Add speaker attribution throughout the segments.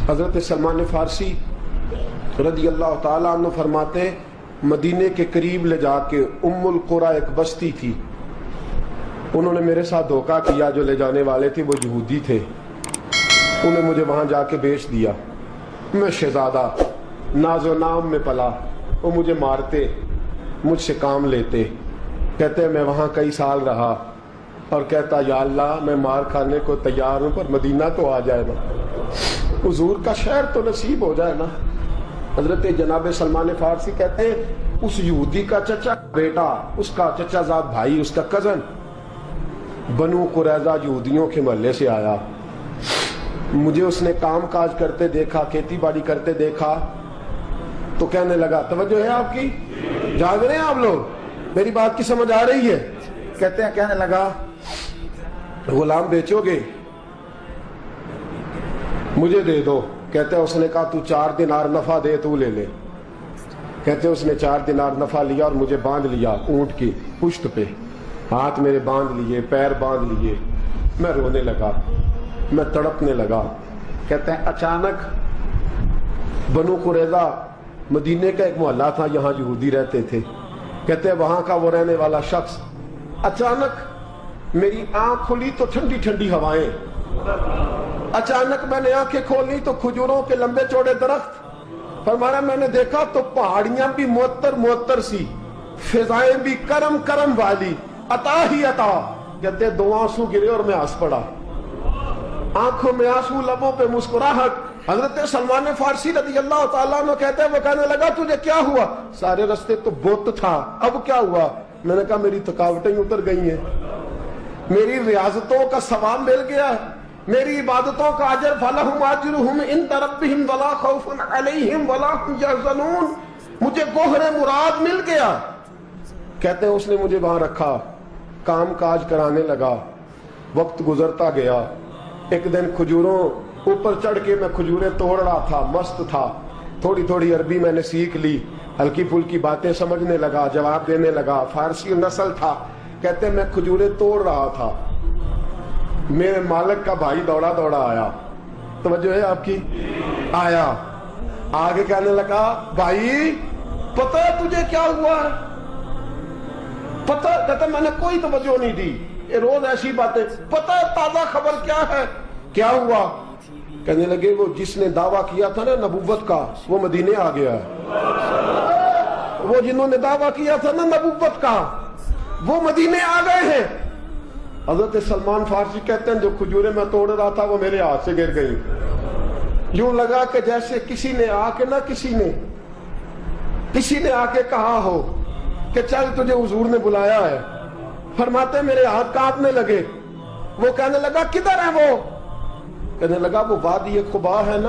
Speaker 1: حضرت سلمان فارسی رضی اللہ تعالیٰ عنہ فرماتے ہیں مدینے کے قریب لے جا کے ام القریٰ ایک بستی تھی، انہوں نے میرے ساتھ دھوکہ کیا، جو لے جانے والے تھے وہ یہودی تھے، انہیں مجھے وہاں جا کے بیچ دیا۔ میں شہزادہ ناز و نام میں پلا، وہ مجھے مارتے، مجھ سے کام لیتے، کہتے میں وہاں کئی سال رہا اور کہتا یا اللہ میں مار کھانے کو تیار ہوں پر مدینہ تو آ جائے نا، حضور کا شہر تو نصیب ہو جائے نا۔ حضرت جناب سلمان فارسی کہتے ہیں اس یہودی کا چچا بیٹا، اس کا چچا زاد بھائی، اس کا کزن بنو قریظہ یہودیوں کے محلے سے آیا، مجھے اس نے کام کاج کرتے دیکھا، کھیتی باڑی کرتے دیکھا تو کہنے لگا، توجہ ہے آپ کی، جاگ رہے ہیں آپ لوگ، میری بات کی سمجھ آ رہی ہے؟ کہتے ہیں کہنے لگا غلام بیچو گے؟ مجھے دے دو۔ کہتے ہیں اس نے کہا تو 4 دینار نفع دے تو لے لے۔ کہتے ہیں اس نے 4 دینار نفع لیا اور مجھے باندھ لیا اونٹ کی پشت پہ، ہاتھ میرے باندھ لیے، پیر باندھ لیے، میں رونے لگا، میں تڑپنے لگا۔ کہتے ہیں اچانک بنو قریظہ مدینے کا ایک محلہ تھا، یہاں یہودی رہتے تھے، کہتے ہیں وہاں کا وہ رہنے والا شخص اچانک میری آنکھ کھلی تو ٹھنڈی ٹھنڈی ہوائیں، اچانک میں نے آنکھیں کھولی تو کھجوروں کے لمبے چوڑے درخت، فرمایا میں نے دیکھا تو پہاڑیاں بھی معطر معطر سی، فضائیں بھی کرم کرم والی، عطا ہی عطا۔ کہتے 2 آنسو گرے اور میں ہنس پڑا، آنکھوں میں آنسو، لبوں پہ مسکراہٹ۔ حضرت سلمان فارسی رضی اللہ تعالیٰ عنہ کہتے ہیں وہ کہنے لگا تجھے کیا ہوا؟ سارے رستے تو بت تھا، اب کیا ہوا؟ میں نے کہا میری تھکاوٹیں اتر گئی ہیں، میری ریاضتوں کا ثواب مل گیا ہے، میری عبادتوں کا اجر فلہم اجرہم عند ربہم ولا خوف علیہم ولا هم یحزنون، مجھے گوہر مراد مل گیا۔ کہتے ہیں اس نے مجھے وہاں رکھا، کام کاج کرانے لگا، وقت گزرتا گیا۔ ایک دن کھجوروں اوپر چڑھ کے میں کھجوریں توڑ رہا تھا، مست تھا، تھوڑی تھوڑی عربی میں نے سیکھ لی، ہلکی پھلکی باتیں سمجھنے لگا، جواب دینے لگا، فارسی نسل تھا۔ کہتے ہیں میں کھجوریں توڑ رہا تھا، میرے مالک کا بھائی دوڑا دوڑا آیا، توجہ ہے آپ کی، آیا آگے کہنے لگا بھائی پتہ ہے تجھے کیا ہوا ہے؟ پتہ؟ کہتا میں نے کوئی توجہ نہیں دی، یہ روز ایسی باتیں، پتہ ہے تازہ خبر کیا ہے؟ کیا ہوا؟ کہنے لگے وہ جس نے دعویٰ کیا تھا نا نبوت کا وہ مدینے آ گیا ہے، وہ جنہوں نے دعویٰ کیا تھا نا نبوت کا وہ مدینے آ گئے ہیں۔ حضرت سلمان فارسی کہتے ہیں جو کھجوریں میں توڑ رہا تھا وہ میرے ہاتھ سے گر گئی، یوں لگا کہ جیسے کسی نے آ کے نا کسی نے آ کے کہا ہو کہ چل تجھے حضور نے بلایا ہے۔ فرماتے میرے ہاتھ کانپنے لگے۔ وہ کہنے لگا کدھر ہے وہ؟ کہنے لگا وہ وادی قبا ہے نا،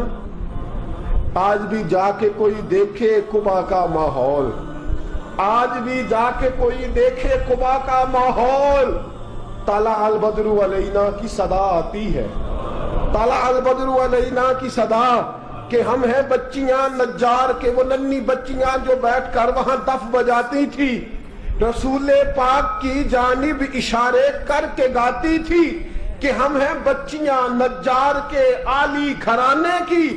Speaker 1: آج بھی جا کے کوئی دیکھے قبا کا ماحول، آج بھی جا کے کوئی دیکھے قبا کا ماحول، طلع البدر علینا کی صدا آتی ہے، طلع البدر علینا کی صدا، کہ ہم ہیں بچیاں نجار کے، وہ ننھی بچیاں جو بیٹھ کر وہاں دف بجاتی تھی، رسول پاک کی جانب اشارے کر کے گاتی تھی کہ ہم ہیں بچیاں نجار کے عالی گھرانے کی،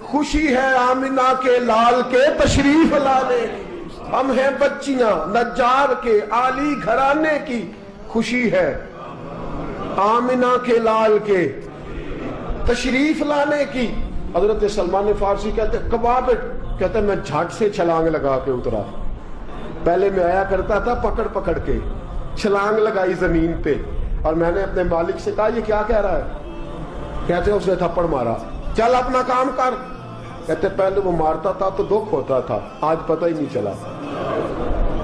Speaker 1: خوشی ہے آمنہ کے لال کے تشریف لانے کی۔ ہم ہیں بچیاں نجار کے عالی گھرانے کی، خوشی ہے آمنہ کے لال کے تشریف لانے کی۔ حضرت سلمان فارسی کہتے کباب، کہتے میں جھٹ سے چھلانگ لگا کے اترا، پہلے میں آیا کرتا تھا پکڑ پکڑ کے، چھلانگ لگائی زمین پہ، اور میں نے اپنے مالک سے کہا یہ کیا کہہ رہا ہے؟ کہتے اس نے تھپڑ مارا، چل اپنا کام کر۔ کہتے پہلے وہ مارتا تھا تو دکھ ہوتا تھا، آج پتہ ہی نہیں چلا،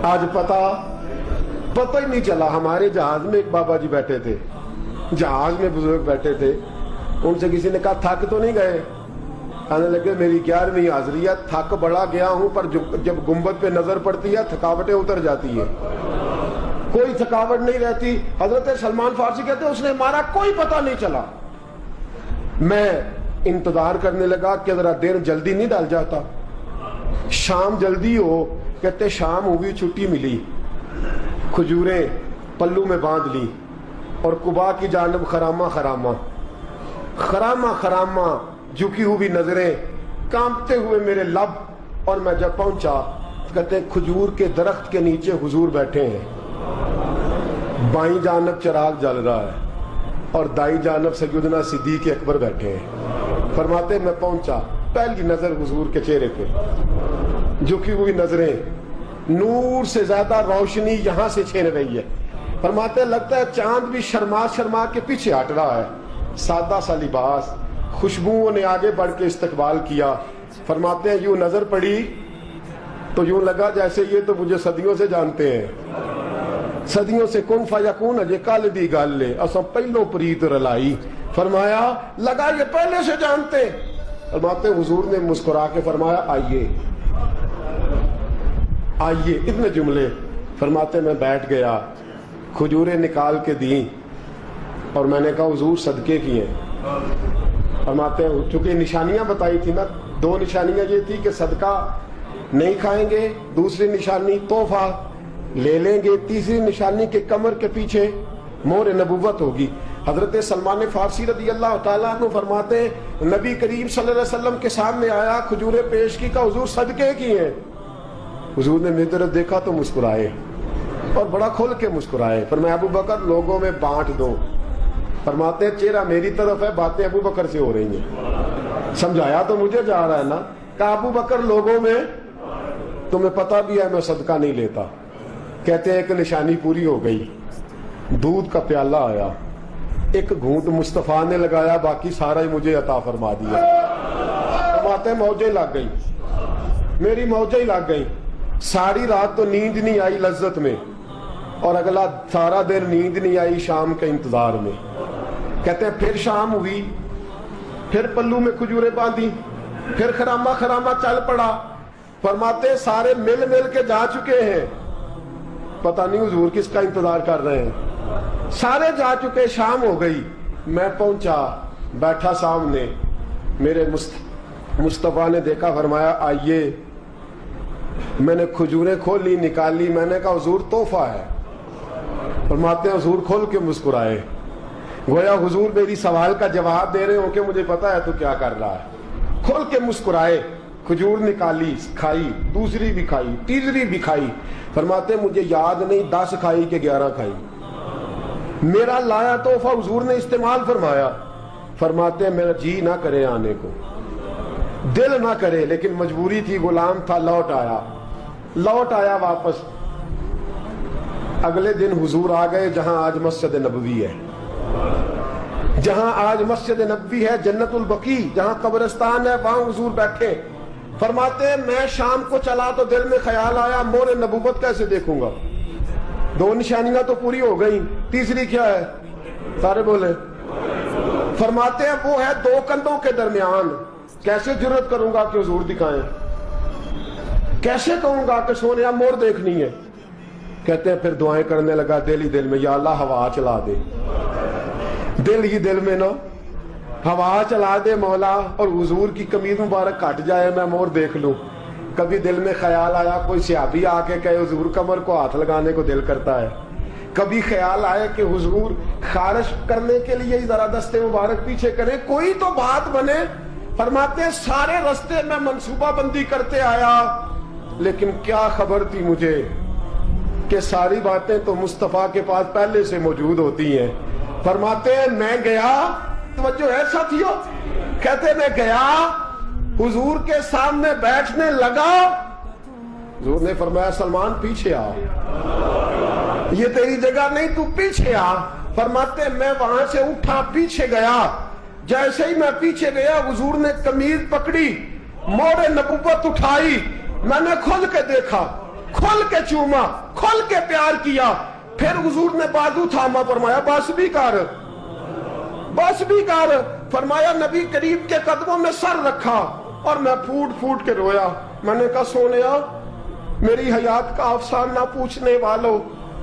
Speaker 1: آج پتہ ہی نہیں چلا۔ ہمارے جہاز میں ایک بابا جی بیٹھے تھے، جہاز میں بزرگ بیٹھے تھے، ان سے کسی نے کہا تھک تو نہیں گئے؟ کہنے لگے میری 11ویں حاضری ہے، تھک بڑا گیا ہوں پر جب گنبد پہ نظر پڑتی ہے تھکاوٹیں اتر جاتی ہے، کوئی تھکاوٹ نہیں رہتی۔ حضرت سلمان فارسی کہتے ہیں اس نے مارا، کوئی پتہ نہیں چلا۔ میں انتظار کرنے لگا کہ ذرا دیر جلدی نہیں ڈال جاتا، شام جلدی ہو۔ کہتے شام ہوئی، چھٹی ملی، کھجوریں پلو میں باندھ لی اور قبا کی جانب خرامہ جھکی ہوئی نظریں، کانپتے ہوئے میرے لب، اور میں جب پہنچا کہتے ہیں کھجور کے درخت کے نیچے حضور بیٹھے ہیں، بائیں جانب چراغ جل رہا ہے اور دائیں جانب سیدنا صدیق اکبر بیٹھے ہیں۔ فرماتے ہیں میں پہنچا، پہلی نظر حضور کے چہرے پہ، جھکی ہوئی نظریں، نور سے زیادہ روشنی یہاں سے چھین رہی ہے۔ فرماتے ہیں لگتا ہے چاند بھی شرما شرما کے پیچھے ہٹ رہا ہے، سادہ سا لباس، خوشبوؤں نے آگے بڑھ کے استقبال کیا۔ فرماتے ہیں یوں نظر پڑی تو یوں لگا جیسے یہ تو مجھے صدیوں سے جانتے ہیں، صدیوں سے کن فیکون اجے کل دی گل لے اساں پہلو پریت رلائی۔ فرمایا لگا یہ پہلے سے جانتے۔ فرماتے حضور نے مسکرا کے فرمایا آئیے آئیے، اتنے جملے۔ فرماتے میں بیٹھ گیا، کھجوریں نکال کے دیں اور میں نے کہا حضور صدقے کی ہیں۔ فرماتے ہیں چونکہ نشانیاں بتائی تھی نا، دو نشانیاں یہ تھی کہ صدقہ نہیں کھائیں گے، دوسری نشانی تحفہ لے لیں گے، تیسری نشانی کے کمر کے پیچھے مہر نبوت ہوگی۔ حضرت سلمان فارسی رضی اللہ تعالیٰ عنہ فرماتے ہیں نبی کریم صلی اللہ علیہ وسلم کے سامنے آیا، کھجوریں پیش کی، کہا حضور صدقے کی ہیں۔ حضور نے میری طرف دیکھا تو مسکرائے اور بڑا کھل کے مسکرائے۔ فرمایا ابو بکر لوگوں میں بانٹ دو۔ فرماتے ہیں چہرہ میری طرف ہے، باتیں ابو بکر سے ہو رہی ہیں۔ سمجھایا تو مجھے جا رہا ہے نا، کہا ابو بکر لوگوں میں، تمہیں پتہ بھی ہے میں صدقہ نہیں لیتا۔ کہتے ہیں ایک نشانی پوری ہو گئی، دودھ کا پیالہ آیا، ایک گھونٹ مصطفیٰ نے لگایا، باقی سارا ہی مجھے عطا فرما دیا۔ فرماتے ہیں موجیں لگ گئی، میری موجیں لگ گئی، ساری رات تو نیند نہیں آئی لذت میں، اور اگلا سارا دن نیند نہیں آئی شام کے انتظار میں۔ کہتے ہیں پھر شام ہوئی، پھر پلو میں کھجوریں باندھی، پھر خرامہ خرامہ چل پڑا۔ فرماتے سارے مل مل کے جا چکے ہیں، پتہ نہیں حضور کس کا انتظار کر رہے ہیں، سارے جا چکے، شام ہو گئی۔ میں پہنچا، بیٹھا سامنے، میرے مصطفیٰ نے دیکھا، فرمایا آئیے۔ میں نے کھجوریں کھولی، نکالی، میں نے کہا حضور تحفہ ہے۔ فرماتے ہیں حضور کھول کے مسکرائے، گویا حضور میری سوال کا جواب دے رہے ہوں کہ مجھے پتا ہے تو کیا کر رہا ہے۔ کھول کے مسکرائے، کھجور نکالی، کھائی، دوسری بھی کھائی، تیسری بھی کھائی۔ فرماتے ہیں مجھے یاد نہیں 10 کھائی کہ 11 کھائی۔ میرا لایا تحفہ حضور نے استعمال فرمایا۔ فرماتے ہیں میرا جی نہ کرے آنے کو، دل نہ کرے، لیکن مجبوری تھی، غلام تھا، لوٹ آیا واپس۔ اگلے دن حضور آ گئے جہاں آج مسجد نبوی ہے، جہاں آج مسجد نبوی ہے، جنت البقیع جہاں قبرستان ہے، وہاں حضور بیٹھے۔ فرماتے ہیں میں شام کو چلا تو دل میں خیال آیا مہر نبوت کیسے دیکھوں گا، 2 نشانیاں تو پوری ہو گئی، تیسری کیا ہے؟ سارے بولے۔ فرماتے ہیں وہ ہے 2 کندھوں کے درمیان، کیسے جرت کروں گا کہ حضور دکھائیں، کیسے کہوں گا کہ سونیا مہر دیکھنی ہے۔ کہتے ہیں پھر دعائیں کرنے لگا دل ہی دل میں، یا اللہ ہوا چلا دے، دل ہی دل میں نا ہوا چلا دے مولا، اور حضور کی قمیض مبارک کٹ جائے میں مہر دیکھ لوں۔ کبھی دل میں خیال آیا کوئی صحابی آ کے کہے حضور کمر کو ہاتھ لگانے کو دل کرتا ہے، کبھی خیال آئے کہ حضور خارش کرنے کے لیے ذرا دستے مبارک پیچھے کریں، کوئی تو بات بنے۔ فرماتے ہیں سارے رستے میں منصوبہ بندی کرتے آیا، لیکن کیا خبر تھی مجھے کہ ساری باتیں تو مصطفیٰ کے پاس پہلے سے موجود ہوتی ہیں۔ فرماتے ہیں میں گیا، توجہ ہے ساتھیو، کہتے میں گیا حضور کے سامنے بیٹھنے لگا، حضور نے فرمایا سلمان پیچھے آ، یہ تیری جگہ نہیں، تو پیچھے آ۔ فرماتے ہیں میں وہاں سے اٹھا پیچھے گیا، جیسے ہی میں پیچھے گیا حضور نے قمیض پکڑی، مہر نبوت اٹھائی، میں نے کھل کے دیکھا، کھل کے چوما، کھل کے پیار کیا۔ پھر حضور نے بازو تھاما، فرمایا بس بھی کر، بس بھی کر۔ فرمایا نبی کریم کے قدموں میں سر رکھا اور میں پھوٹ پھوٹ کے رویا۔ میں نے کہا سونیا میری حیات کا افسانہ پوچھنے والوں،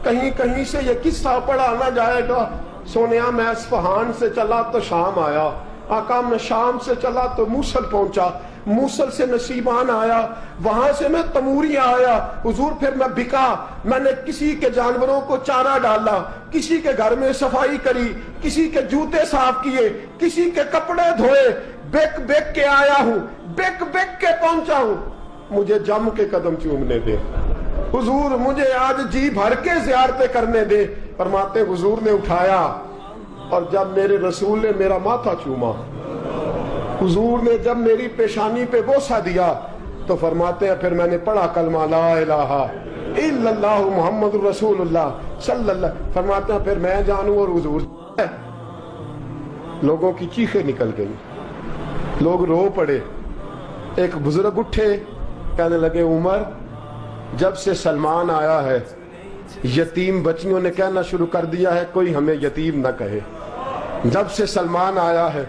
Speaker 1: کہیں کہیں سے یہ قصہ پڑھا نہ جائے گا۔ سونیا میں اصفہان سے چلا تو شام آیا، آقا میں شام سے چلا تو موصل پہنچا، موصل سے نشیبان آیا, وہاں سے میں تموریا آیا حضور, پھر میں بکا, میں نے کسی کے جانوروں کو چارہ ڈالا, کسی کے گھر میں صفائی کری, کسی کے جوتے صاف کیے, کسی کے کپڑے دھوئے, بیک بیک کے آیا ہوں, بیک بیک کے پہنچا ہوں, مجھے جم کے قدم چومنے دے حضور, مجھے آج جی بھر کے زیارتیں کرنے دے. فرماتے حضور نے اٹھایا, اور جب میرے رسول نے میرا ماتھا چوما, حضور نے جب میری پیشانی پہ بوسہ دیا, تو فرماتے ہیں پھر میں نے پڑھا کلمہ لا الہ الا اللہ محمد رسول اللہ صلی اللہ. فرماتے ہیں پھر میں جانوں اور حضور. لوگوں کی چیخیں نکل گئی, لوگ رو پڑے. ایک بزرگ اٹھے, کہنے لگے عمر, جب سے سلمان آیا ہے یتیم بچیوں نے کہنا شروع کر دیا ہے کوئی ہمیں یتیم نہ کہے. جب سے سلمان آیا ہے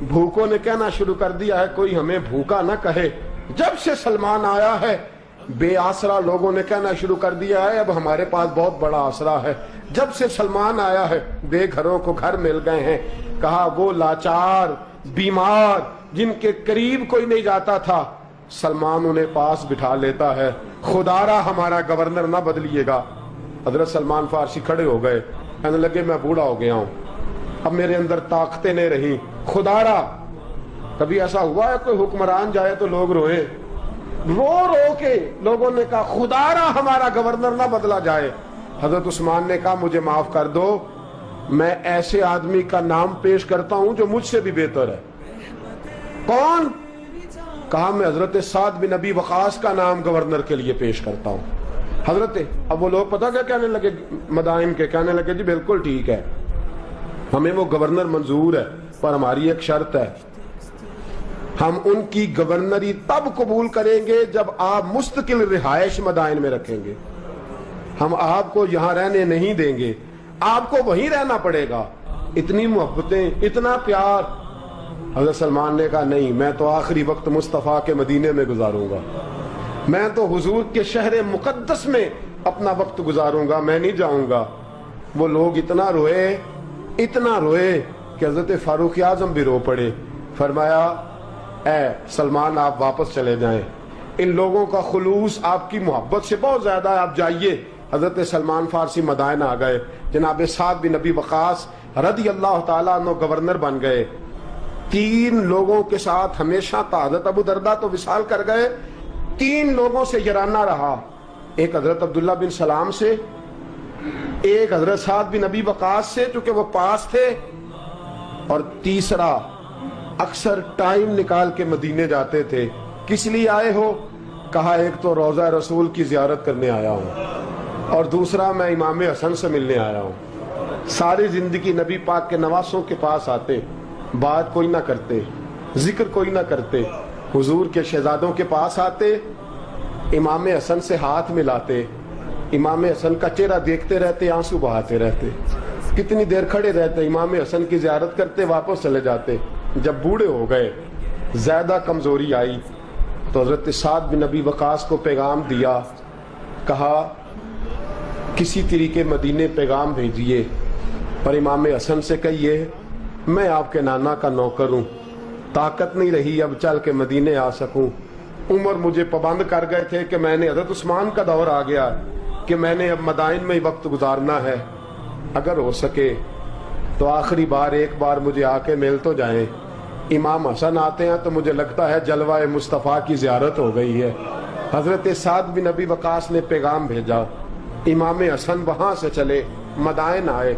Speaker 1: بھوکوں نے کہنا شروع کر دیا ہے کوئی ہمیں بھوکا نہ کہے. جب سے سلمان آیا ہے بے آسرا لوگوں نے کہنا شروع کر دیا ہے اب ہمارے پاس بہت بڑا آسرا ہے. جب سے سلمان آیا ہے بے گھروں کو گھر مل گئے ہیں. کہا وہ لاچار بیمار جن کے قریب کوئی نہیں جاتا تھا, سلمان انہیں پاس بٹھا لیتا ہے. خدا را ہمارا گورنر نہ بدلیے گا. حضرت سلمان فارسی کھڑے ہو گئے, کہنے لگے میں بوڑھا ہو گیا ہوں, اب میرے اندر طاقتیں نہیں رہی. خدا را, کبھی ایسا ہوا ہے کوئی حکمران جائے تو لوگ روئے؟ رو رو کے لوگوں نے کہا خدا را ہمارا گورنر نہ بدلا جائے. حضرت عثمان نے کہا مجھے معاف کر دو, میں ایسے آدمی کا نام پیش کرتا ہوں جو مجھ سے بھی بہتر ہے. کون؟ کہا میں حضرت سعد بن ابی وقاص کا نام گورنر کے لیے پیش کرتا ہوں. حضرت, اب وہ لوگ پتہ کیا کہنے لگے مدائن کے, کہنے لگے جی بالکل ٹھیک ہے, ہمیں وہ گورنر منظور ہے, پر ہماری ایک شرط ہے, ہم ان کی گورنری تب قبول کریں گے جب آپ مستقل رہائش مدائن میں رکھیں گے. ہم آپ کو یہاں رہنے نہیں دیں گے, آپ کو وہیں رہنا پڑے گا. اتنی محبتیں, اتنا پیار. حضرت سلمان نے کہا نہیں, میں تو آخری وقت مصطفیٰ کے مدینے میں گزاروں گا, میں تو حضور کے شہر مقدس میں اپنا وقت گزاروں گا, میں نہیں جاؤں گا. وہ لوگ اتنا روئے کہ حضرت فاروق اعظم بھی رو پڑے. فرمایا اے سلمان آپ واپس چلے جائیں, ان لوگوں کا خلوص آپ کی محبت سے بہت زیادہ ہے, آپ جائیے. حضرت سلمان فارسی مدائن آ گئے. جناب سعد بن ابی وقاص رضی اللہ تعالیٰ عنہ گورنر بن گئے. 3 لوگوں کے ساتھ ہمیشہ تھا. حضرت ابو دردہ تو وصال کر گئے, 3 لوگوں سے یارانہ رہا. ایک حضرت عبداللہ بن سلام سے, ایک حضرت سعد بن ابی وقاص سے چونکہ وہ پاس تھے, اور تیسرا اکثر ٹائم نکال کے مدینے جاتے تھے. کس لیے آئے ہو؟ کہا ایک تو روضہ رسول کی زیارت کرنے آیا ہوں, اور دوسرا میں امام حسن سے ملنے آیا ہوں. ساری زندگی نبی پاک کے نواسوں کے پاس آتے, بات کوئی نہ کرتے, ذکر کوئی نہ کرتے. حضور کے شہزادوں کے پاس آتے, امام حسن سے ہاتھ ملاتے, امام حسن کا چہرہ دیکھتے رہتے, آنسو بہاتے رہتے. کتنی دیر کھڑے رہتے, امام حسن کی زیارت کرتے, واپس چلے جاتے. جب بوڑھے ہو گئے, زیادہ کمزوری آئی, تو حضرت سعد بن ابی وقاص کو پیغام دیا. کہا کسی طریقے مدینے پیغام بھیجیے, پر امام حسن سے کہیے میں آپ کے نانا کا نوکر ہوں, طاقت نہیں رہی اب چل کے مدینے آ سکوں. عمر مجھے پابند کر گئے تھے کہ میں نے, حضرت عثمان کا دور آ گیا کہ میں نے اب مدائن میں وقت گزارنا ہے, اگر ہو سکے تو آخری بار ایک بار مجھے آ کے مل تو جائیں. امام حسن آتے ہیں تو مجھے لگتا ہے جلوہ مصطفیٰ کی زیارت ہو گئی ہے. حضرت سعد بن ابی وقاص نے پیغام بھیجا, امام حسن وہاں سے چلے, مدائن آئے.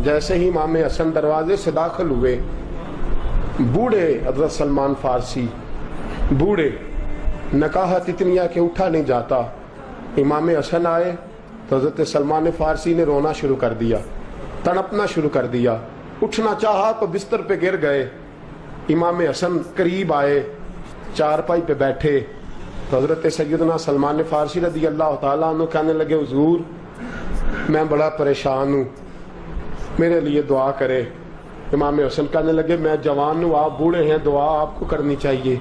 Speaker 1: جیسے ہی امام حسن دروازے سے داخل ہوئے, بوڑھے حضرت سلمان فارسی, بوڑھے, نکاحت اتنی ہے کہ اٹھا نہیں جاتا. امام حسن آئے تو حضرت سلمان فارسی نے رونا شروع کر دیا, تڑپنا شروع کر دیا. اٹھنا چاہا تو بستر پہ گر گئے. امام حسن قریب آئے, چارپائی پہ بیٹھے, تو حضرت سیدنا سلمان فارسی رضی اللہ تعالیٰ عنہ کہنے لگے حضور میں بڑا پریشان ہوں, میرے لیے دعا کرے. امام حسن کہنے لگے میں جوان ہوں, آپ بوڑھے ہیں, دعا آپ کو کرنی چاہیے.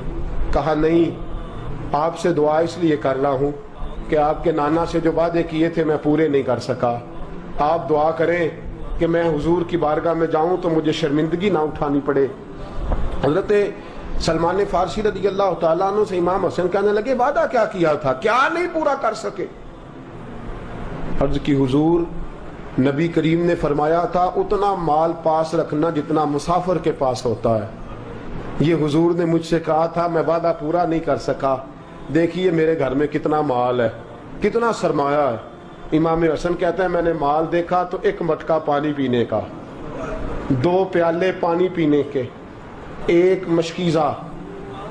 Speaker 1: کہا نہیں, آپ سے دعا اس لیے کر رہا ہوں کہ آپ کے نانا سے جو وعدے کیے تھے میں پورے نہیں کر سکا. آپ دعا کریں کہ میں حضور کی بارگاہ میں جاؤں تو مجھے شرمندگی نہ اٹھانی پڑے. حضرت سلمان فارسی رضی اللہ تعالیٰ عنہ سے امام حسن کہنے لگے وعدہ کیا کیا تھا، کیا نہیں پورا کر سکے؟ عرض کی حضور نبی کریم نے فرمایا تھا اتنا مال پاس رکھنا جتنا مسافر کے پاس ہوتا ہے. یہ حضور نے مجھ سے کہا تھا، میں وعدہ پورا نہیں کر سکا. دیکھیے میرے گھر میں کتنا مال ہے، کتنا سرمایہ ہے. امام حسن کہتے ہیں میں نے مال دیکھا تو ایک مٹکا پانی پینے کا، 2 پیالے پانی پینے کے، ایک مشکیزہ،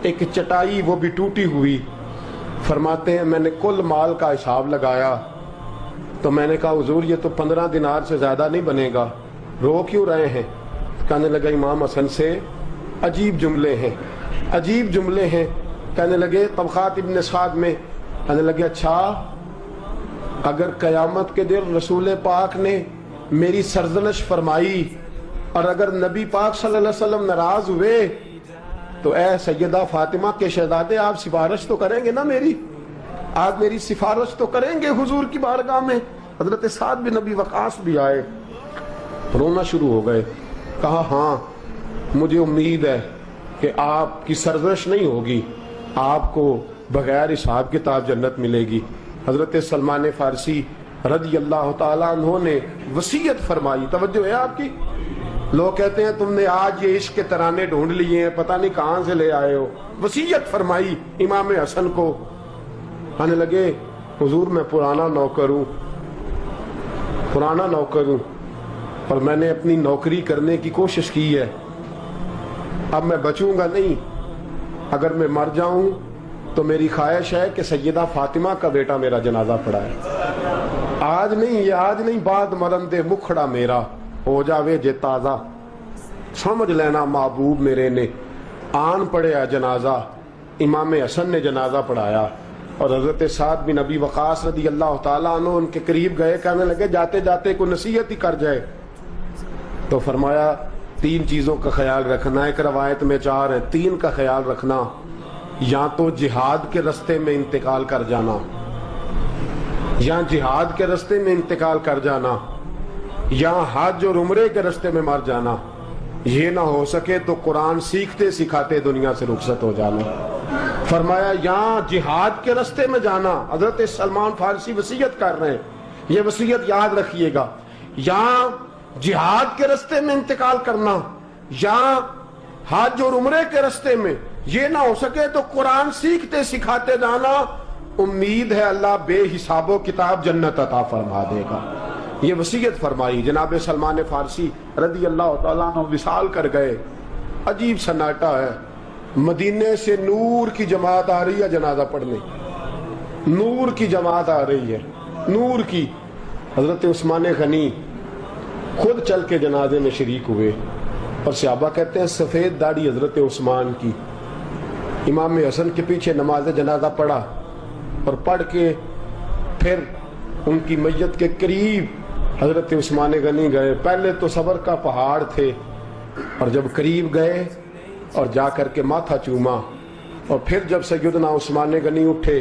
Speaker 1: ایک چٹائی وہ بھی ٹوٹی ہوئی. فرماتے ہیں میں نے کل مال کا حساب لگایا تو میں نے کہا حضور یہ تو 15 دینار سے زیادہ نہیں بنے گا، رو کیوں رہے ہیں؟ کہنے لگا امام حسن سے عجیب جملے ہیں، عجیب جملے ہیں. کہنے لگے طبقات ابن سعد میں، کہنے لگے اچھا اگر قیامت کے دن رسول پاک نے میری سرزنش فرمائی اور اگر نبی پاک صلی اللہ علیہ وسلم ناراض ہوئے تو اے سیدہ فاطمہ کے شہزادے آپ سفارش تو کریں گے نا میری، آج میری سفارش تو کریں گے حضور کی بارگاہ میں؟ حضرت سعد بن نبی وقاص بھی آئے، رونا شروع ہو گئے. کہا ہاں مجھے امید ہے کہ آپ کی سرزنش نہیں ہوگی، آپ کو بغیر حساب کتاب جنت ملے گی. حضرت سلمان فارسی رضی اللہ تعالیٰ عنہ نے وصیت فرمائی. توجہ ہے آپ کی؟ لوگ کہتے ہیں تم نے آج یہ عشق کے ترانے ڈھونڈ لیے ہیں، پتہ نہیں کہاں سے لے آئے ہو. وصیت فرمائی امام حسن کو. کہنے لگے حضور میں پرانا نوکر ہوں، پرانا نوکر ہوں، اور میں نے اپنی نوکری کرنے کی کوشش کی ہے، اب میں بچوں گا نہیں. اگر میں مر جاؤں تو میری خواہش ہے کہ سیدہ فاطمہ کا بیٹا میرا جنازہ پڑھائے. آج نہیں، یہ آج نہیں، بعد مرن دے مکھڑا میرا ہو جاوے جے تازہ. سمجھ لینا محبوب میرے نے آن پڑھیا جنازہ. امام حسن نے جنازہ پڑھایا اور حضرت سعد بن نبی وقاص رضی اللہ تعالیٰ عنہ ان کے قریب گئے. کہنے لگے جاتے جاتے کوئی نصیحت ہی کر جائے. تو فرمایا 3 چیزوں کا خیال رکھنا. ایک روایت میں 4 ہیں، 3 کا خیال رکھنا. یا تو جہاد کے رستے میں انتقال کر جانا، یا جہاد کے رستے میں انتقال کر جانا، یا حج اور عمرے کے رستے میں مر جانا. یہ نہ ہو سکے تو قرآن سیکھتے سکھاتے دنیا سے رخصت ہو جانا. فرمایا یا جہاد کے رستے میں جانا. حضرت سلمان فارسی وصیت کر رہے ہیں، یہ وصیت یاد رکھیے گا. یا جہاد کے رستے میں انتقال کرنا، یا حج اور عمرے کے رستے میں. یہ نہ ہو سکے تو قرآن سیکھتے سکھاتے جانا. امید ہے اللہ بے حساب و کتاب جنت عطا فرما دے گا. یہ وصیت فرمائی. جناب سلمان فارسی رضی اللہ تعالیٰ عنہ وصال کر گئے. عجیب سناٹا ہے. مدینے سے نور کی جماعت آ رہی ہے جنازہ پڑھنے، نور کی جماعت آ رہی ہے، نور کی. حضرت عثمان غنی خود چل کے جنازے میں شریک ہوئے اور صحابہ کہتے ہیں سفید داڑھی حضرت عثمان کی. امام حسن کے پیچھے نماز جنازہ پڑھا اور پڑھ کے پھر ان کی میت کے قریب حضرت عثمان غنی گئے. پہلے تو صبر کا پہاڑ تھے اور جب قریب گئے اور جا کر کے ماتھا چوما اور پھر جب سیدنا عثمان غنی اٹھے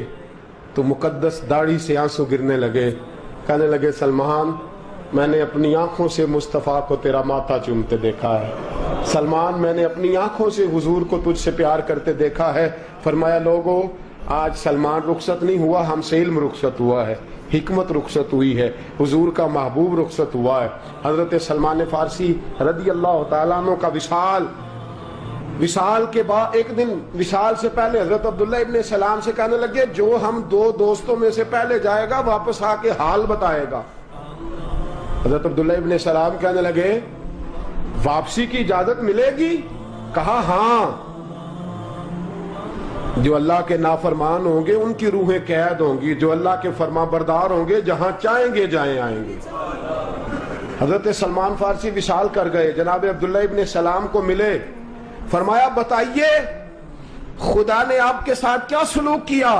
Speaker 1: تو مقدس داڑھی سے آنسو گرنے لگے. کہنے لگے سلمان میں نے اپنی آنکھوں سے مصطفیٰ کو تیرا ماتھا چومتے دیکھا ہے. سلمان میں نے اپنی آنکھوں سے حضور کو تجھ سے پیار کرتے دیکھا ہے. فرمایا لوگوں آج سلمان رخصت نہیں ہوا، ہم سے علم رخصت ہوا ہے، حکمت رخصت ہوئی ہے، حضور کا محبوب رخصت ہوا ہے. حضرت سلمان فارسی رضی اللہ تعالیٰ عنہ کا وصال کے بعد ایک دن وصال سے پہلے حضرت عبداللہ ابن سلام سے کہنے لگے جو ہم 2 دوستوں میں سے پہلے جائے گا واپس آ کے حال بتائے گا. حضرت عبداللہ ابن سلام کہنے لگے واپسی کی اجازت ملے گی؟ کہا ہاں، جو اللہ کے نافرمان ہوں گے ان کی روحیں قید ہوں گی، جو اللہ کے فرما بردار ہوں گے جہاں چاہیں گے جائیں آئیں گے. حضرت سلمان فارسی وصال کر گئے، جناب عبداللہ ابن سلام کو ملے. فرمایا بتائیے خدا نے آپ کے ساتھ کیا سلوک کیا؟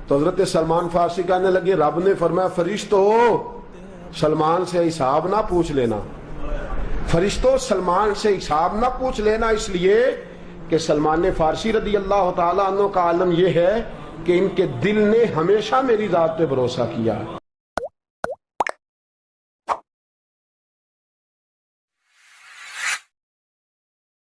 Speaker 1: تو حضرت سلمان فارسی کہنے لگے رب نے فرمایا فرشتو سلمان سے حساب نہ پوچھ لینا، فرشتوں سلمان سے حساب نہ پوچھ لینا، اس لیے کہ سلمان فارسی رضی اللہ تعالیٰ عنہ کا عالم یہ ہے کہ ان کے دل نے ہمیشہ میری ذات پہ بھروسہ کیا.